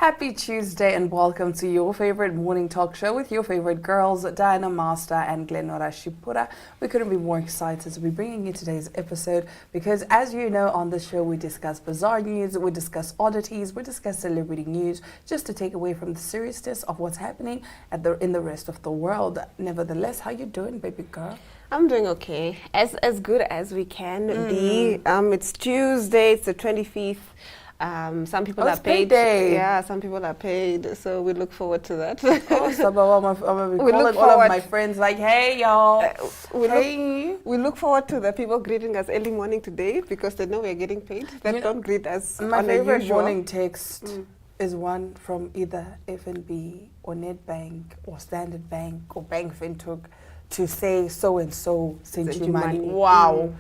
Happy Tuesday and welcome to your favorite morning talk show with your favorite girls, Diana Master and Glenora Shipura. We couldn't be more excited to be bringing you today's episode because, as you know, on the show we discuss bizarre news, we discuss oddities, we discuss celebrity news, just to take away from the seriousness of what's happening in the rest of the world. Nevertheless, how you doing, baby girl? I'm doing okay, as good as we can be. It's Tuesday, it's the 25th. Some people are paid. Yeah, some people are paid, so we look forward to that. I'm gonna be calling all of my friends like, hey y'all. We look forward to the people greeting us early morning today because they know we're getting paid. They don't greet us. My favorite morning text is one from either FNB or Nedbank or Standard Bank or Bank Windhoek to say so and so sent you money. Wow.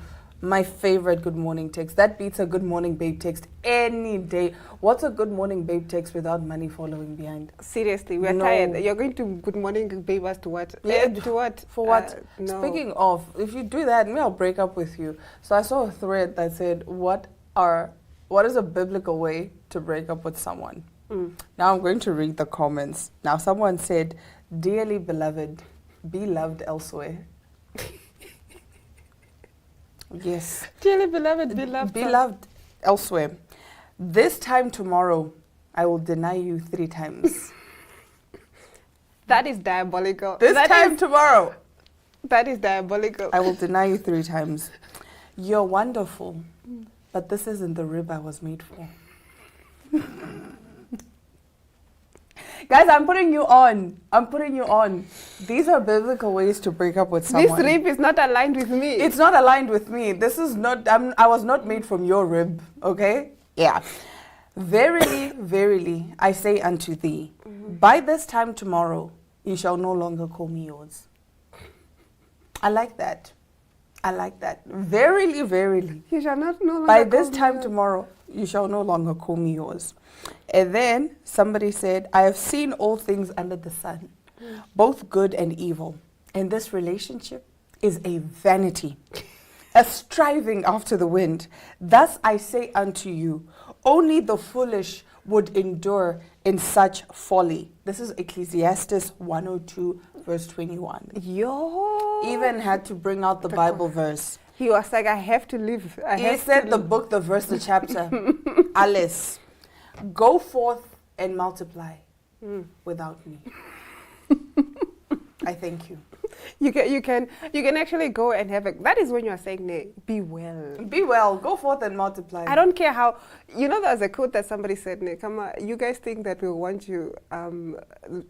My favorite good morning text. That beats a good morning babe text any day. What's a good morning babe text without money following behind? Seriously, we're tired. You're going to good morning babe us to what? Yeah, to what? For what? No. Speaking of, if you do that, maybe I'll break up with you. So I saw a thread that said, what is a biblical way to break up with someone? Now I'm going to read the comments. Now someone said, dearly beloved, be loved elsewhere. Yes. Dearly beloved, be loved. Be loved elsewhere. This time tomorrow, I will deny you 3 times. That is diabolical. This time tomorrow. That is diabolical. I will deny you 3 times. You're wonderful, but this isn't the rib I was made for. Guys, I'm putting you on. These are biblical ways to break up with someone. This rib is not aligned with me. It's not aligned with me. This is not, I was not made from your rib, okay? Yeah. Verily, verily, I say unto thee, by this time tomorrow, you shall no longer call me yours. I like that. Verily, verily. You shall not no longer by this time tomorrow, you shall no longer call me yours. And then somebody said, I have seen all things under the sun, both good and evil. And this relationship is a vanity, a striving after the wind. Thus I say unto you, only the foolish would endure in such folly. This is Ecclesiastes 102, verse 21. Yo. Even had to bring out the Bible verse. He was like, I have to live. He said the book, the verse, the chapter. Alice, go forth and multiply without me. I thank you. You can actually go and have that is when you are saying, nay, be well. Be well, go forth and multiply. I don't care how, there's a quote that somebody said, nay, come on, you guys think that we want you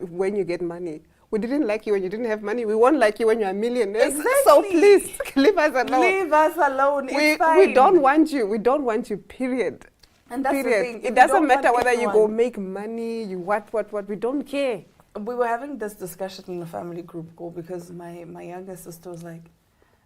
when you get money. We didn't like you when you didn't have money. We won't like you when you're a millionaire. Exactly. So please, leave us alone. Leave us alone. It's fine. We don't want you. We don't want you, period. And that's period. the thing. It doesn't matter whether you go make money, you what. We don't care. We were having this discussion in the family group call because my younger sister was like,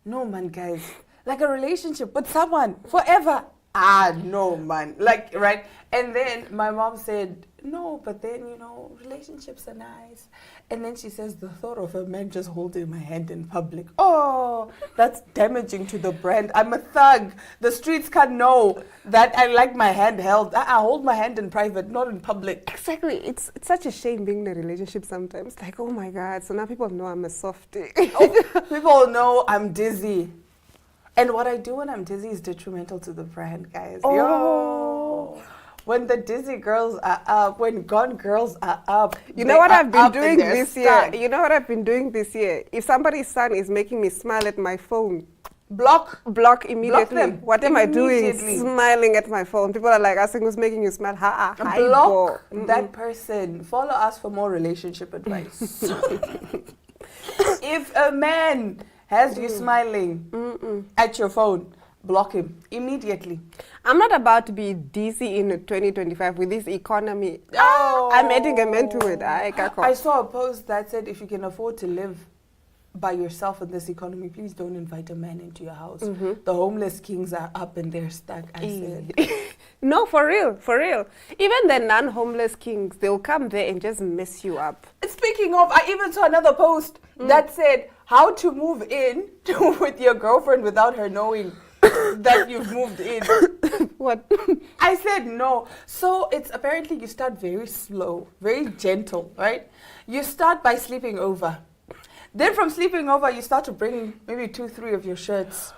no, man, guys. Like a relationship with someone forever. No, man. Like, right? And then my mom said, no, but then, relationships are nice. And then she says, the thought of a man just holding my hand in public. Oh, that's damaging to the brand. I'm a thug. The streets can't know that I like my hand held. I hold my hand in private, not in public. Exactly. It's such a shame being in a relationship sometimes. Like, oh my God. So now people know I'm a softie. People know I'm dizzy. And what I do when I'm dizzy is detrimental to the brand, guys. Oh. Yo. When the dizzy girls are up, when gone girls are up. You know what I've been doing this year? You know what I've been doing this year? If somebody's son is making me smile at my phone, block immediately. Block what am I doing? Smiling at my phone. People are like asking who's making you smile. Block that person. Follow us for more relationship advice. If a man has you smiling at your phone, block him immediately. I'm not about to be DC in 2025 with this economy. I'm adding a man to it. I saw a post that said if you can afford to live by yourself in this economy, please don't invite a man into your house. The homeless kings are up and they're stuck, I said. No, for real. Even the non-homeless kings, they'll come there and just mess you up. Speaking of, I even saw another post that said how to move in with your girlfriend without her knowing. that you've moved in. What? I said no. So it's apparently you start very slow, very gentle, right? You start by sleeping over. Then from sleeping over, you start to bring maybe 2-3 of your shirts.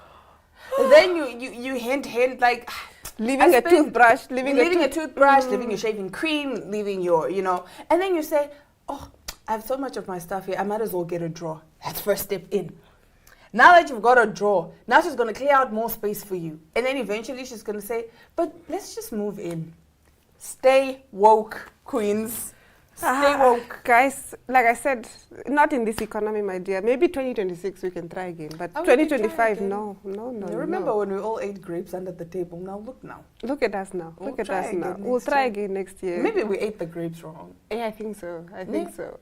Then you hint like leaving a toothbrush, leaving a toothbrush, leaving your shaving cream, leaving your, and then you say, oh, I have so much of my stuff here, I might as well get a drawer. That's first step in. Now that you've got a drawer, now she's going to clear out more space for you. And then eventually she's going to say, but let's just move in. Stay woke, queens. Stay woke. Guys, like I said, not in this economy, my dear. Maybe 2026 we can try again. But 2025, no. Remember when we all ate grapes under the table? Now look now. Look at us now. Look at us now. We'll try again next year. Maybe we ate the grapes wrong. Yeah, I think so.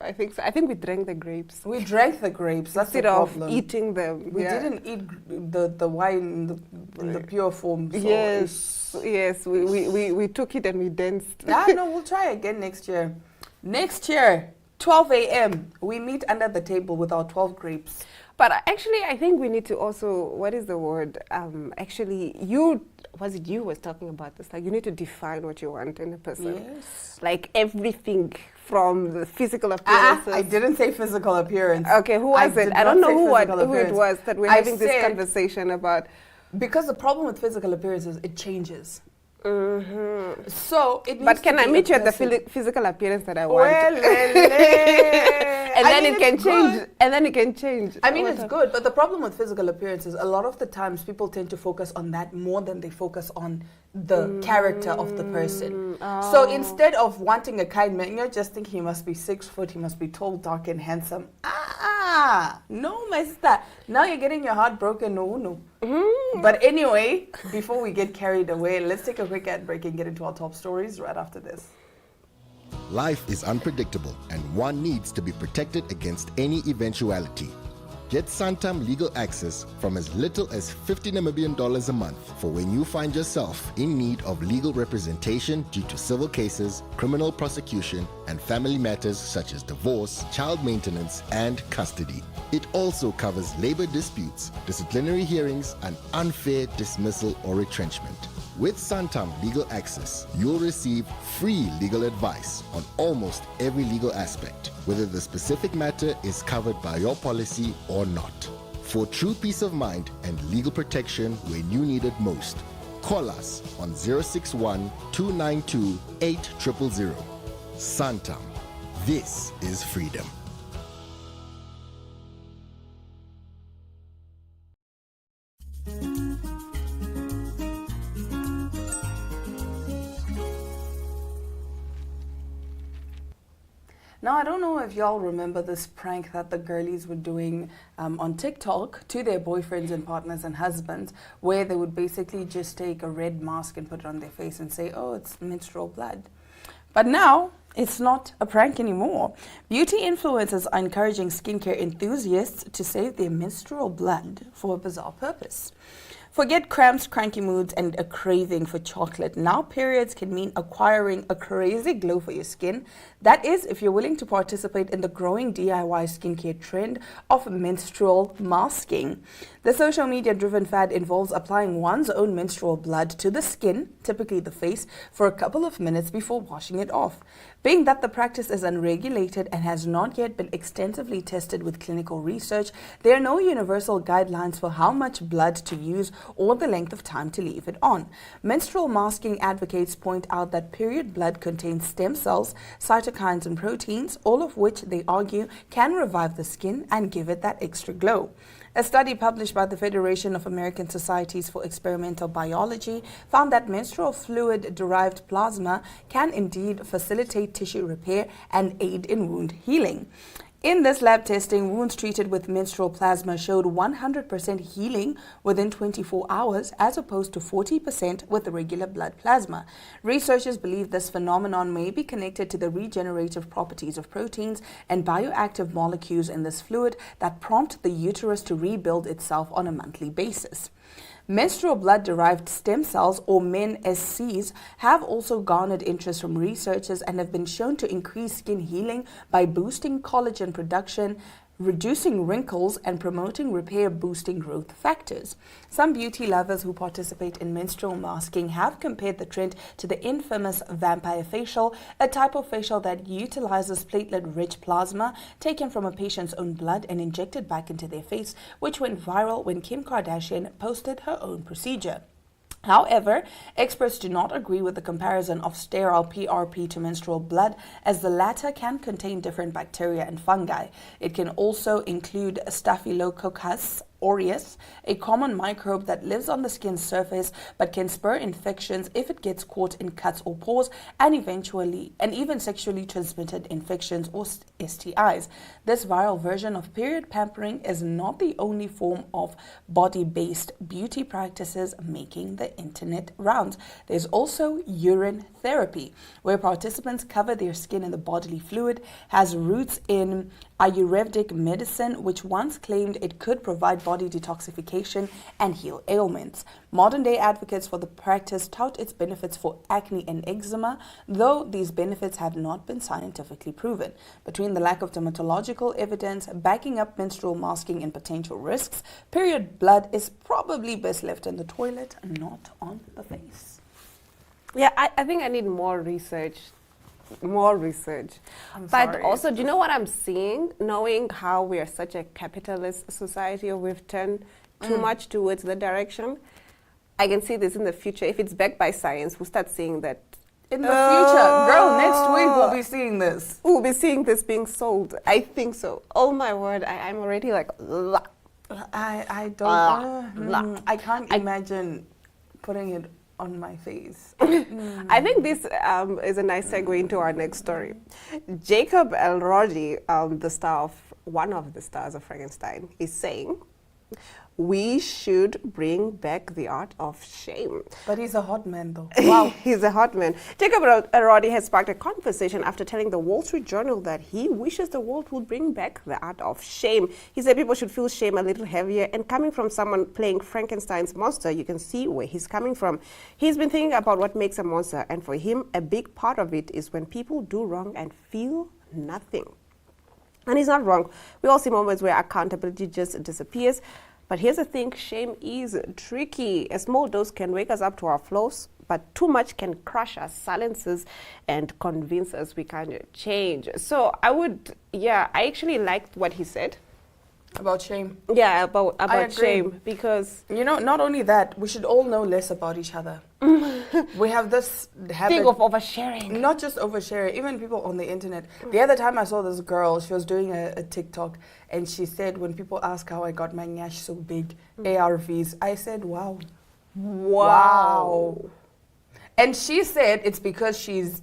I think we drank the grapes. We drank the grapes. That's the problem. Instead of eating them. We didn't eat the wine in the pure form. So yes. We took it and we danced. No, we'll try again next year. Next year, 12 a.m., we meet under the table with our 12 grapes. But actually, I think we need to also, what is the word? Actually, you was talking about this. Like, you need to define what you want in a person. Yes. Like, everything from the physical appearance. I didn't say physical appearance. Okay, who was it? I don't know who it was that we're having this conversation about. Because the problem with physical appearance is it changes. Mm-hmm. So it. But can I meet you at the physical appearance that I want? Well, and then it can change. And then it can change. I mean, it's good, but the problem with physical appearance is a lot of the times people tend to focus on that more than they focus on the character of the person. Oh. So instead of wanting a kind man, you just think he must be 6 foot, he must be tall, dark, and handsome. No, my sister. Now you're getting your heart broken. No. Mm. But anyway, before we get carried away, let's take a quick ad break and get into our top stories right after this. Life is unpredictable, and one needs to be protected against any eventuality. Get Santam legal access from as little as 50 Namibian dollars a month for when you find yourself in need of legal representation due to civil cases, criminal prosecution, and family matters such as divorce, child maintenance, and custody. It also covers labor disputes, disciplinary hearings, and unfair dismissal or retrenchment. With Santam Legal Access, you'll receive free legal advice on almost every legal aspect, whether the specific matter is covered by your policy or not. For true peace of mind and legal protection when you need it most, call us on 061 292 8000. Santam. This is freedom. Now, I don't know if y'all remember this prank that the girlies were doing on TikTok to their boyfriends and partners and husbands, where they would basically just take a red mask and put it on their face and say, oh, it's menstrual blood. But now, it's not a prank anymore. Beauty influencers are encouraging skincare enthusiasts to save their menstrual blood for a bizarre purpose. Forget cramps, cranky moods, and a craving for chocolate. Now periods can mean acquiring a crazy glow for your skin. That is, if you're willing to participate in the growing DIY skincare trend of menstrual masking. The social media-driven fad involves applying one's own menstrual blood to the skin, typically the face, for a couple of minutes before washing it off. Being that the practice is unregulated and has not yet been extensively tested with clinical research, there are no universal guidelines for how much blood to use or the length of time to leave it on. Menstrual masking advocates point out that period blood contains stem cells, cytokines, and proteins, all of which they argue can revive the skin and give it that extra glow. A study published by the Federation of American Societies for Experimental Biology found that menstrual fluid-derived plasma can indeed facilitate tissue repair and aid in wound healing. In this lab testing, wounds treated with menstrual plasma showed 100% healing within 24 hours as opposed to 40% with regular blood plasma. Researchers believe this phenomenon may be connected to the regenerative properties of proteins and bioactive molecules in this fluid that prompt the uterus to rebuild itself on a monthly basis. Menstrual blood-derived stem cells, or MenSCs, have also garnered interest from researchers and have been shown to increase skin healing by boosting collagen production, reducing wrinkles and promoting repair-boosting growth factors. Some beauty lovers who participate in menstrual masking have compared the trend to the infamous vampire facial, a type of facial that utilizes platelet-rich plasma taken from a patient's own blood and injected back into their face, which went viral when Kim Kardashian posted her own procedure. However, experts do not agree with the comparison of sterile PRP to menstrual blood, as the latter can contain different bacteria and fungi. It can also include Staphylococcus aureus, a common microbe that lives on the skin's surface but can spur infections if it gets caught in cuts or pores, and even sexually transmitted infections or STIs. This viral version of period pampering is not the only form of body-based beauty practices making the internet rounds. There's also urine therapy, where participants cover their skin in the bodily fluid, has roots in Ayurvedic medicine, which once claimed it could provide body detoxification and heal ailments. Modern-day advocates for the practice tout its benefits for acne and eczema, though these benefits have not been scientifically proven. Between the lack of dermatological evidence backing up menstrual masking and potential risks, period blood is probably best left in the toilet and not on the face. Yeah, I think I need more research. But also, do you know what I'm seeing? Knowing how we are such a capitalist society, or we've turned too much towards the direction, I can see this in the future. If it's backed by science, we'll start seeing that. In the future, girl, next week we'll be seeing this. We'll be seeing this being sold. I think so. Oh my word, I'm already like, I can't imagine putting it on my face. I think this is a nice segue into our next story. Jacob Elordi, one of the stars of Frankenstein, is saying we should bring back the art of shame. But he's a hot man, though. Wow. He's a hot man. Jacob Elordi has sparked a conversation after telling the Wall Street Journal that he wishes the world would bring back the art of shame. He said people should feel shame a little heavier, and coming from someone playing Frankenstein's monster, you can see where he's coming from. He's been thinking about what makes a monster, and for him, a big part of it is when people do wrong and feel nothing. And he's not wrong. We all see moments where accountability just disappears. But here's the thing, shame is tricky. A small dose can wake us up to our flaws, but too much can crush us, silence us, and convince us we can't change. So I actually liked what he said. About shame. Yeah, about shame, because... You know, not only that, we should all know less about each other. We have this habit... Think of oversharing. Not just oversharing, even people on the internet. The other time I saw this girl, she was doing a TikTok, and she said, when people ask how I got my nyash so big, ARVs, I said, wow. Wow. And she said it's because she's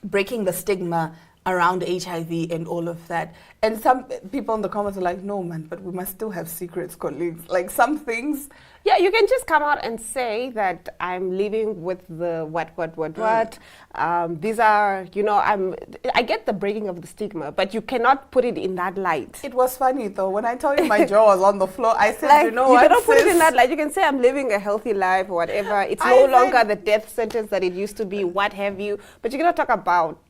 breaking the stigma around HIV and all of that. And some people in the comments are like, no, man, but we must still have secrets, colleagues. Like some things. Yeah, you can just come out and say that I'm living with the what. These are, I get the breaking of the stigma, but you cannot put it in that light. It was funny, though. When I told you my jaw was on the floor, I said, like, you know what, you cannot put it in that light. You can say I'm living a healthy life or whatever. It's no longer the death sentence that it used to be, what have you. But you cannot talk about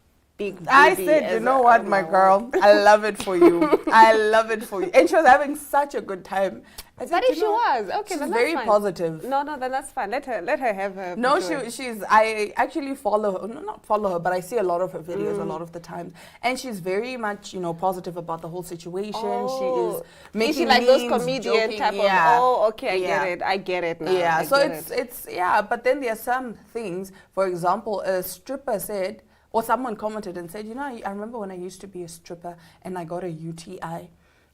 I said, you know what, my girl, I love it for you. I love it for you. And she was having such a good time. But if she was, okay, she's then very that's fine. positive. No, then that's fine. Let her have her. No, I actually follow her, not follow her, but I see a lot of her videos a lot of the time. And she's very much, positive about the whole situation. Oh. She is making Is she like memes, those comedian joking, type of, okay, I get it now. Yeah, so it's but then there are some things, for example, a stripper said, or someone commented and said, I remember when I used to be a stripper and I got a UTI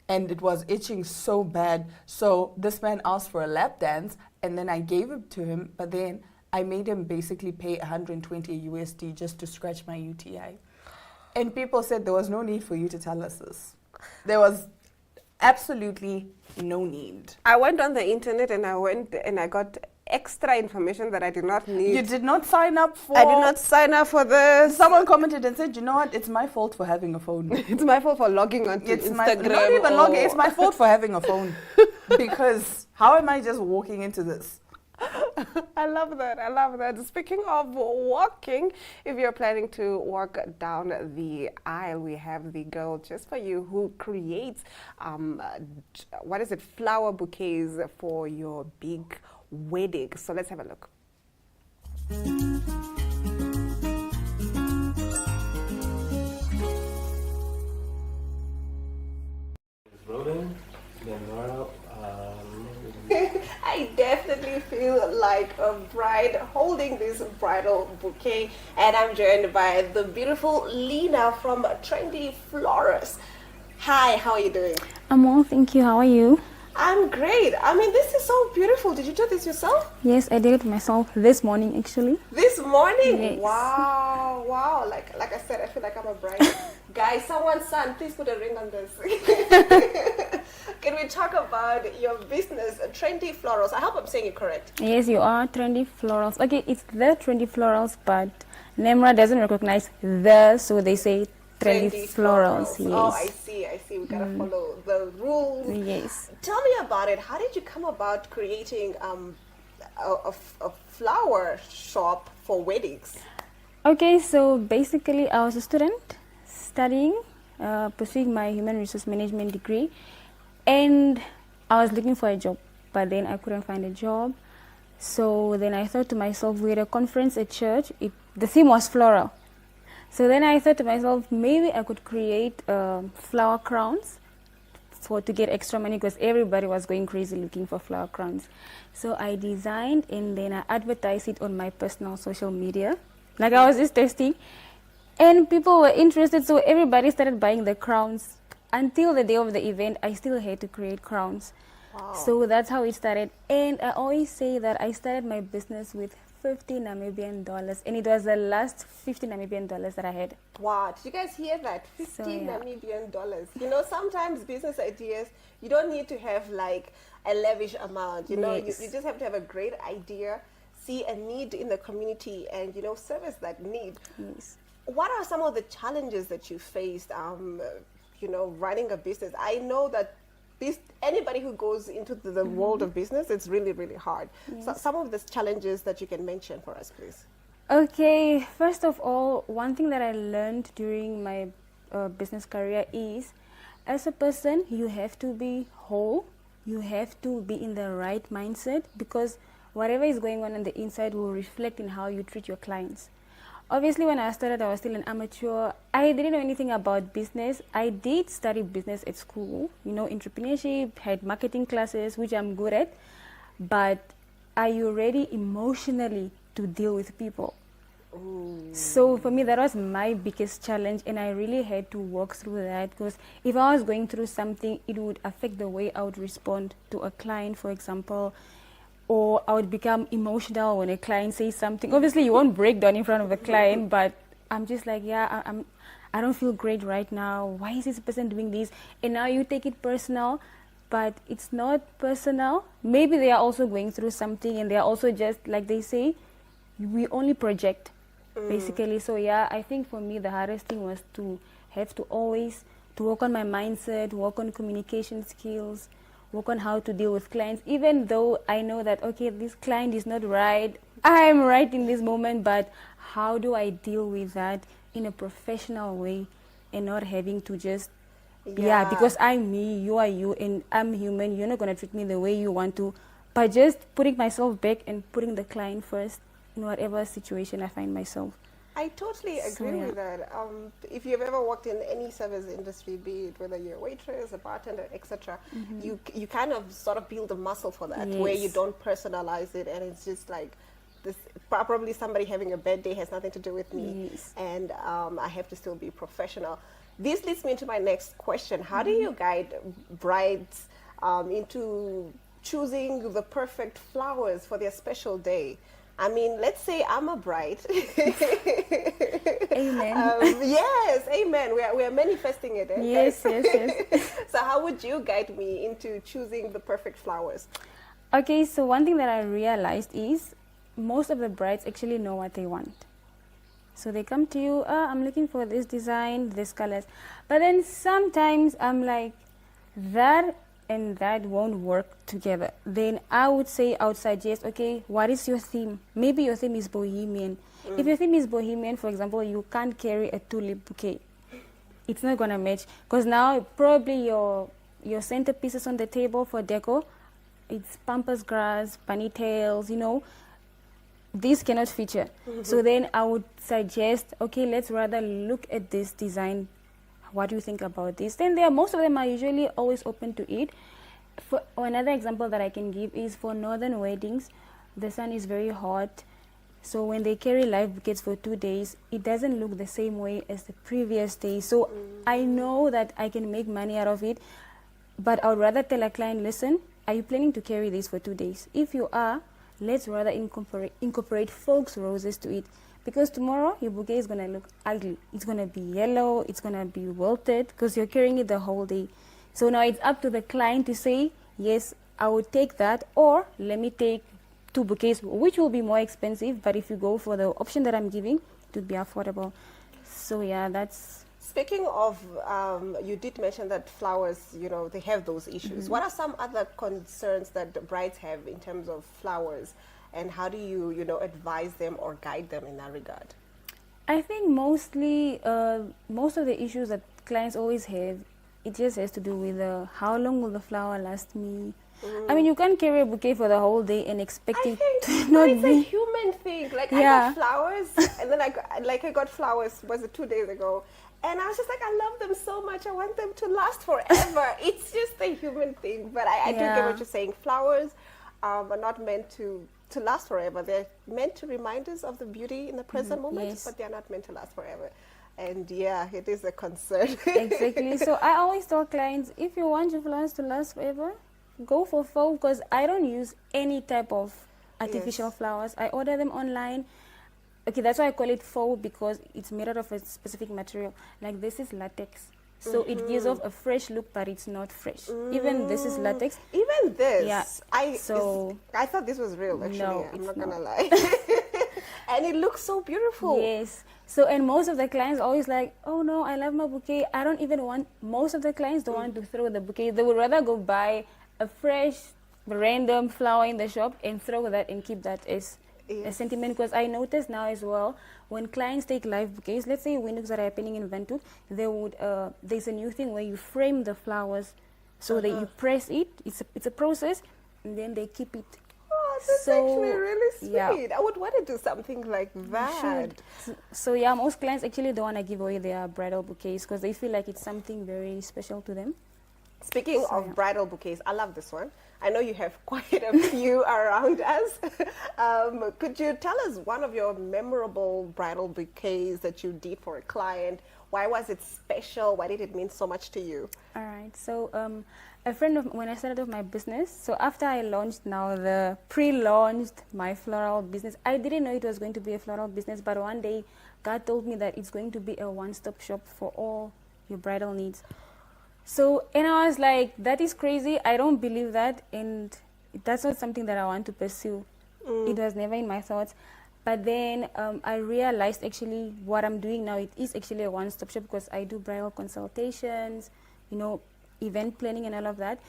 and it was itching so bad. So this man asked for a lap dance and then I gave it to him, but then I made him basically pay 120 USD just to scratch my UTI. And people said there was no need for you to tell us this. There was absolutely no need. I went on the internet and I got extra information that I did not need. You did not sign up for... I did not sign up for this. Someone commented and said, you know what, it's my fault for having a phone. It's my fault for logging onto Instagram. Not even logging, it's my fault for having a phone. Because how am I just walking into this? I love that. I love that. Speaking of walking, if you're planning to walk down the aisle, we have the girl just for you who creates, flower bouquets for your big wedding. So let's have a look. Rolling, then Laura, I definitely feel like a bride holding this bridal bouquet, and I'm joined by the beautiful Lena from Trendy Florist. Hi, how are you doing? I'm well, thank you. How are you? I'm great. I mean, this is so beautiful. Did you do this yourself? Yes, I did it myself this morning, actually. This morning? Yes. Wow, wow. Like I said, I feel like I'm a bride. Guys, someone's son, please put a ring on this. Can we talk about your business, Trendy Florals? I hope I'm saying it correct. Yes, you are Trendy Florals. Okay, it's the Trendy Florals, but NEMRA doesn't recognize the, so they say Trendy Florals. Yes. Oh, I see. We gotta follow the rules. Yes. Tell me about it. How did you come about creating a flower shop for weddings? Okay, so basically I was a student studying, pursuing my human resource management degree, and I was looking for a job, but then I couldn't find a job. So then I thought to myself, we had a conference at church. The theme was floral. So then I thought to myself, maybe I could create flower crowns to get extra money, because everybody was going crazy looking for flower crowns. So I designed and then I advertised it on my personal social media. Like I was just testing, and people were interested, so everybody started buying the crowns. Until the day of the event, I still had to create crowns. Wow. So that's how it started. And I always say that I started my business with 50 Namibian dollars, and it was the last 50 Namibian dollars that I had. Wow, did you guys hear that? 50 So, yeah. Namibian dollars. You know, sometimes business ideas, you don't need to have like a lavish amount. You know, Yes. you just have to have a great idea, see a need in the community, and, you know, service that need. Yes. What are some of the challenges that you faced, you know, running a business? I know that anybody who goes into the world of business, it's really, really hard. Yes. So some of the challenges that you can mention for us, please. Okay, first of all, one thing that I learned during my business career is, as a person, you have to be whole, you have to be in the right mindset, because whatever is going on the inside will reflect in how you treat your clients. Obviously, when I started, I was still an amateur. I didn't know anything about business. I did study business at school, you know, entrepreneurship, had marketing classes, which I'm good at. But are you ready emotionally to deal with people? Ooh. So for me, that was my biggest challenge, and I really had to work through that, because if I was going through something, it would affect the way I would respond to a client, for example, or I would become emotional when a client says something. Obviously, you won't break down in front of a client, but I'm just like, yeah, I don't feel great right now. Why is this person doing this? And now you take it personal, but it's not personal. Maybe they are also going through something, and they are also just, like they say, we only project, basically. So yeah, I think for me, the hardest thing was to have to always to work on my mindset, work on communication skills, work on how to deal with clients, even though I know that, okay, this client is not right, I'm right in this moment, but how do I deal with that in a professional way and not having to just, because I'm me, you are you, and I'm human, you're not going to treat me the way you want to, but just putting myself back and putting the client first in whatever situation I find myself. I totally agree with that. If you've ever worked in any service industry, be it whether you're a waitress, a bartender, etc., you kind of sort of build a muscle for that, where you don't personalize it, and it's just like this. Probably somebody having a bad day has nothing to do with me, and I have to still be professional. This leads me into my next question: how do you guide brides into choosing the perfect flowers for their special day? I mean, let's say I'm a bride. Amen. Yes, amen. We are manifesting it. Yes. So how would you guide me into choosing the perfect flowers? Okay, so one thing that I realized is most of the brides actually know what they want. So they come to you, I'm looking for this design, this colors. But then sometimes I'm like, that and that won't work together, then I would suggest, okay, what is your theme? Maybe your theme is bohemian. If your theme is bohemian, for example, you can't carry a tulip bouquet. It's not gonna match, because now probably your centerpieces on the table for deco, it's pampas grass, bunny tails, these cannot feature. So then I would suggest, okay, let's rather look at this design. What do you think about this? Then most of them are usually always open to it. For another example that I can give is for northern weddings, the sun is very hot. So when they carry live bouquets for 2 days, it doesn't look the same way as the previous day. So I know that I can make money out of it, but I would rather tell a client, listen, are you planning to carry this for 2 days? If you are, let's rather incorporate folks' roses to it. Because tomorrow, your bouquet is going to look ugly. It's going to be yellow, it's going to be wilted, because you're carrying it the whole day. So now it's up to the client to say, yes, I would take that, or let me take 2 bouquets, which will be more expensive, but if you go for the option that I'm giving, it would be affordable. So yeah, that's... Speaking of, you did mention that flowers, they have those issues. What are some other concerns that the brides have in terms of flowers? And how do you, advise them or guide them in that regard? I think mostly, most of the issues that clients always have, it just has to do with how long will the flower last me? I mean, you can't carry a bouquet for the whole day and expect it to not it's be... a human thing. Like, I got flowers, and then I got flowers, was it 2 days ago? And I was just like, I love them so much. I want them to last forever. It's just a human thing. But I do get what you're saying. Flowers are not meant to last forever. They're meant to remind us of the beauty in the present moment, but they're not meant to last forever. And yeah, it is a concern. Exactly. So I always tell clients, if you want your flowers to last forever, go for faux, because I don't use any type of artificial flowers. I order them online. Okay, that's why I call it faux, because it's made out of a specific material. Like, this is latex. So it gives off a fresh look, but it's not fresh. Even this is latex. Even this? Yeah. I thought this was real, actually. No, I'm not going to lie. And it looks so beautiful. Yes. So, and most of the clients always like, oh no, I love my bouquet. I don't even want, most of the clients don't want to throw the bouquet. They would rather go buy a fresh, random flower in the shop and throw that and keep that as a sentiment. Because I notice now as well, when clients take live bouquets, let's say windows that are happening in Windhoek, they would there's a new thing where you frame the flowers so that you press it. It's a process, and then they keep it. Oh, that's actually really sweet. I would want to do something like that. So yeah, most clients actually don't want to give away their bridal bouquets because they feel like it's something very special to them. Speaking of bridal bouquets, I love this one. I know you have quite a few around us. Could you tell us one of your memorable bridal bouquets that you did for a client? Why was it special? Why did it mean so much to you? All right. So a friend of when I started off my business, so after I launched pre-launched my floral business, I didn't know it was going to be a floral business, but one day God told me that it's going to be a one-stop shop for all your bridal needs. So, and I was like, that is crazy. I don't believe that. And that's not something that I want to pursue. It was never in my thoughts. But then I realized actually what I'm doing now, it is actually a one-stop shop because I do bridal consultations, event planning and all of that.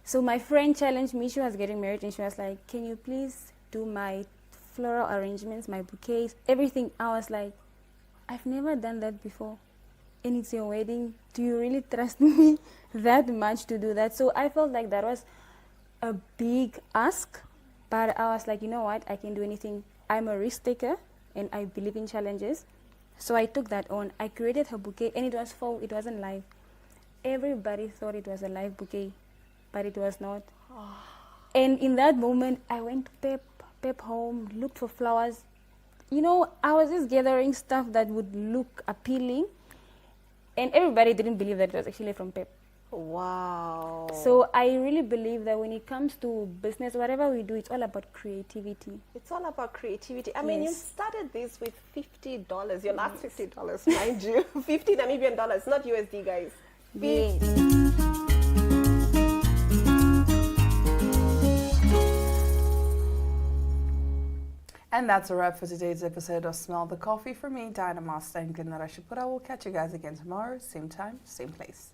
So my friend challenged me. She was getting married and she was like, can you please do my floral arrangements, my bouquets, everything? I was like, I've never done that before. And it's your wedding. Do you really trust me that much to do that? So I felt like that was a big ask, but I was like, you know what? I can do anything. I'm a risk taker, and I believe in challenges. So I took that on. I created her bouquet, and it was faux. It wasn't live. Everybody thought it was a live bouquet, but it was not. And in that moment, I went to Pep home, looked for flowers. I was just gathering stuff that would look appealing. And everybody didn't believe that it was actually from Pep. Wow. So I really believe that when it comes to business, whatever we do, it's all about creativity. It's all about creativity. I mean, you started this with $50. Your last $50, mind you. 50 Namibian dollars, not USD, guys. Yes. And that's a wrap for today's episode of Smell the Coffee. For me, Diana Master and Glenn Rashipura. We'll catch you guys again tomorrow, same time, same place.